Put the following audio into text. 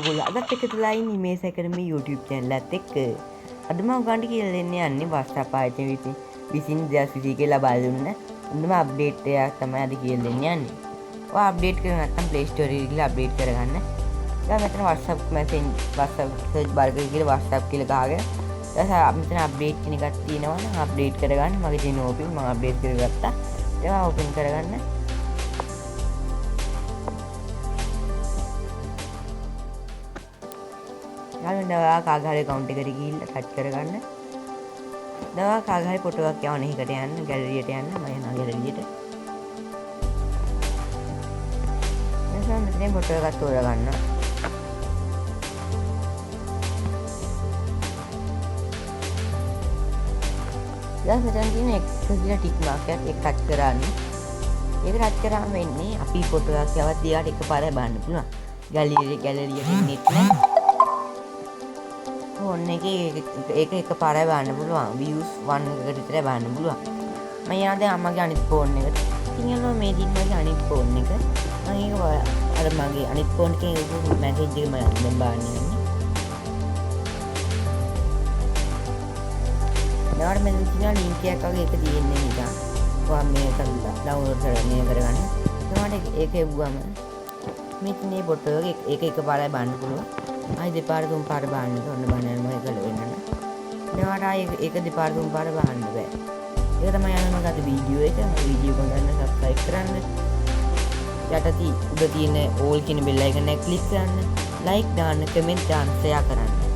ඔයගොල්ලෝ අදත් එකතුලා ඉන්නේ මේස ඇකඩමි YouTube channel එකත් එක්ක. අද මම ඔයගන්ට කියලා දෙන්න යන්නේ WhatsApp ආයතනය විසින් 2021 ලබා දුන්න හොඳම අප්ඩේට් එකක් තමයි අද කියලා දෙන්න යන්නේ. ඔය අප්ඩේට් කරලා නැත්නම් Play Store එකේ ගිහලා අප්ඩේට් කරගන්න. දැන් මෙතන WhatsApp search bar එකේ ගිහලා WhatsApp කියලා ගහගෙන ඊට මෙතන අප්ඩේට් කියන එකක් තියෙනවා නම් අප්ඩේට් කරගන්න. මගේ තියෙන ඕපන් මම අප්ඩේට් කරගත්තා. ඒවා ඕපන් කරගන්න. දවා කාගහරි කවුන්ට් එකට ගිහිල්ලා ටච් කරගන්න. දවා කාගහරි ෆොටෝ එකක් යවන එකට යන්න ගැලරියට යන්න. මම යනවා ගැලරියට. එතන මෙතන ෆොටෝ එකක් තෝරගන්න. දැන් මෙතන තියෙන එක කියලා ටික් මාක් එකක් ඒක ටච් කරන්න. ඒක ටච් කරාම වෙන්නේ අපි ෆොටෝ එකක් යවත් දිහාට එකපාරයි බලන්න පුළුවන්. ගැලරියට එන්නෙත් නැහැ. ෆෝන් එකේ ඒක එකපාරයි බලන්න පුළුවන්. views 1 එකට විතරයි බලන්න පුළුවන්. මම යනවා දැන් අම්මගේ අනිත් ෆෝන් එකට. ඉතින් යනවා මේ දින්නගේ අනිත් ෆෝන් එක. මම ඒක අර මගේ අනිත් ෆෝන් එකේ මැසේජ් එක මම දැන් බලන්න යන්නේ. ඊළඟට මෙතන තියෙන ලින්ක් එකක් වගේ එක තියෙන්නේ නිකන්. ඔයා මේක ඩවුන්ලෝඩ් කරගන්න. ඊළඟට ඒක එව්වම මෙතන මේ ෆොටෝ එක එකපාරයි බලන්න පුළුවන්. ආයි දෙපාර තුන් පාර බලන්න ඕන බලන්න මොකද වෙන්නේ. ඊළඟට ආයි ඒක දෙපාර තුන් පාර බලන්න බෑ. ඒක තමයි යන මම ගත්ත වීඩියෝ එක. වීඩියෝ එක ගන්න subscribe කරන්න. යට උඩ තියෙන all කියන බෙල් එකන ක්ලික් කරන්න. like දාන්න, comment දාන්න, share කරන්න.